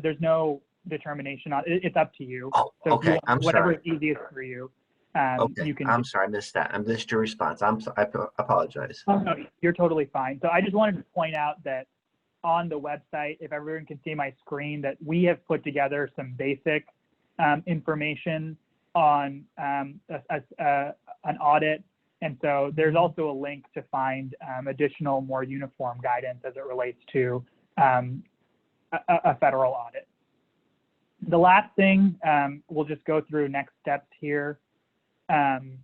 there's no determination on it. It's up to you. Oh, so okay. I'm whatever sorry. is easiest for you. Okay. You can. I'm sorry, I missed that. I missed your response. I apologize. Oh, no, you're totally fine. So I just wanted to point out that on the website, if everyone can see my screen, that we have put together some basic information on an audit. And so there's also a link to find additional, more uniform guidance as it relates to a federal audit. The last thing, we'll just go through next steps here. And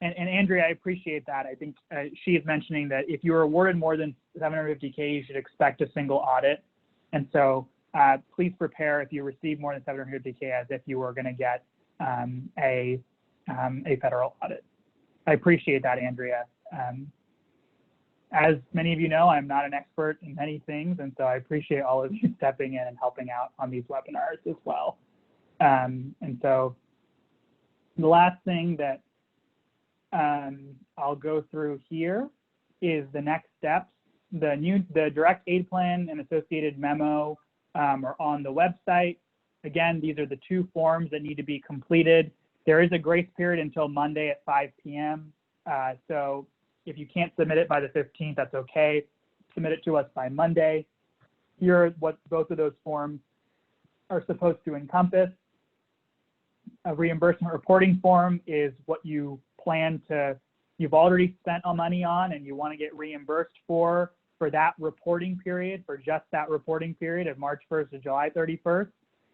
Andrea, I appreciate that. I think she is mentioning that if you are awarded more than $750K, you should expect a single audit. And so please prepare if you receive more than $750K as if you were going to get a federal audit. I appreciate that, Andrea. As many of you know, I'm not an expert in many things, and so I appreciate all of you stepping in and helping out on these webinars as well. And so the last thing that I'll go through here is the next steps. The direct aid plan and associated memo are on the website. Again, these are the 2 forms that need to be completed. There is a grace period until Monday at 5 p.m. So if you can't submit it by the 15th, that's okay. Submit it to us by Monday. Here are what both of those forms are supposed to encompass. A reimbursement reporting form is what you plan to, you've already spent money on and you want to get reimbursed for that reporting period, for just that reporting period of March 1st to July 31st.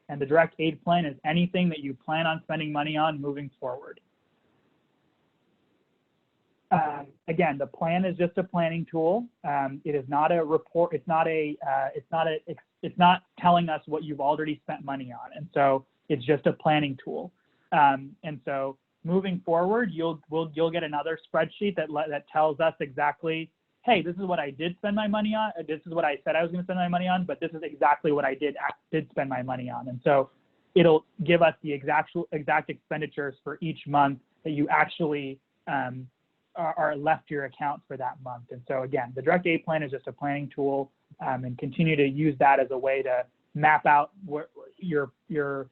And the direct aid plan is anything that you plan on spending money on moving forward. Again, the plan is just a planning tool. It is not a report. It's not telling us what you've already spent money on. And so it's just a planning tool. And so moving forward, you'll get another spreadsheet that tells us exactly, hey, this is what I did spend my money on. This is what I said I was going to spend my money on, but this is exactly what I did spend my money on. And so it'll give us the exact expenditures for each month that you actually are left your account for that month. And so again, the direct aid plan is just a planning tool, and continue to use that as a way to map out your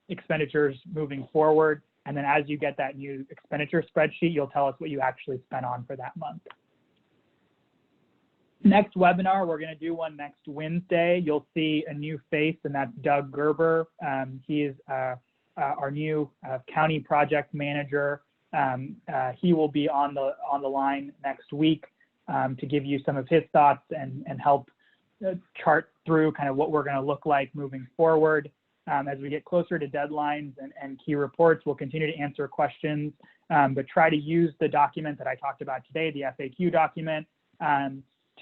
expenditures moving forward. And then as you get that new expenditure spreadsheet, you'll tell us what you actually spent on for that month. Next webinar, we're going to do one next Wednesday. You'll see a new face, and that's Doug Gerber. He is our new county project manager. He will be on the line next week to give you some of his thoughts and help chart through kind of what we're going to look like moving forward. As we get closer to deadlines and key reports, we'll continue to answer questions, but try to use the document that I talked about today, the FAQ document,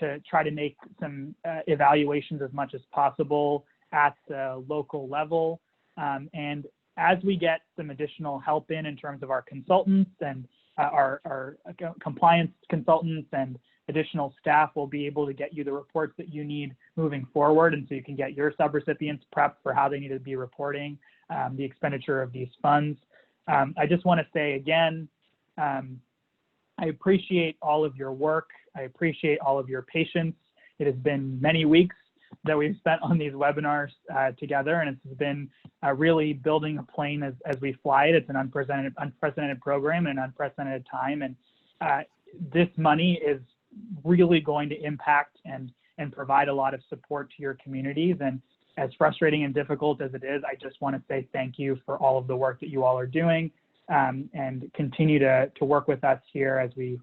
to try to make some evaluations as much as possible at the local level. And as we get some additional help in terms of our consultants and our compliance consultants and additional staff, will be able to get you the reports that you need moving forward. And so you can get your subrecipients prepped for how they need to be reporting the expenditure of these funds. I just want to say again, I appreciate all of your work. I appreciate all of your patience. It has been many weeks that we've spent on these webinars together, and it's been really building a plane as we fly it. It's an unprecedented program and an unprecedented time, and this money is really going to impact and provide a lot of support to your communities. And as frustrating and difficult as it is, I just want to say thank you for all of the work that you all are doing, and continue to work with us here as we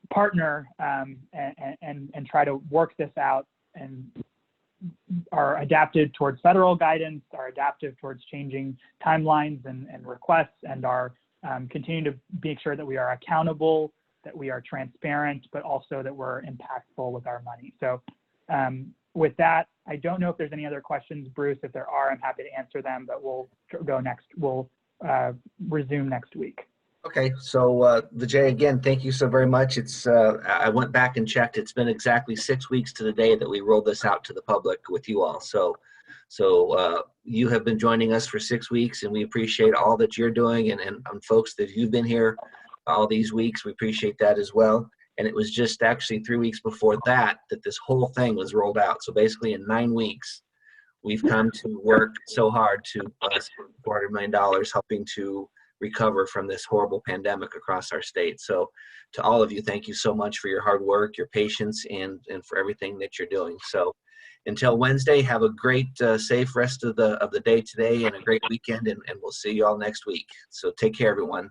partner and try to work this out, and are adapted towards federal guidance, are adaptive towards changing timelines and requests, and are continue to make sure that we are accountable, that we are transparent, but also that we're impactful with our money. So with that, I don't know if there's any other questions, Bruce. If there are, I'm happy to answer them, but we'll go next. We'll resume next week. Okay, so Vijay, again, thank you so very much. It's I went back and checked. It's been exactly 6 weeks to the day that we rolled this out to the public with you all. So you have been joining us for 6 weeks, and we appreciate all that you're doing, and folks that you've been here all these weeks. We appreciate that as well. And it was just actually 3 weeks before that this whole thing was rolled out. So basically in 9 weeks, we've come to work so hard to $400 million helping to recover from this horrible pandemic across our state. So to all of you, thank you so much for your hard work, your patience, and for everything that you're doing. So until Wednesday, have a great, safe rest of the day today, and a great weekend, and we'll see you all next week. So take care, everyone.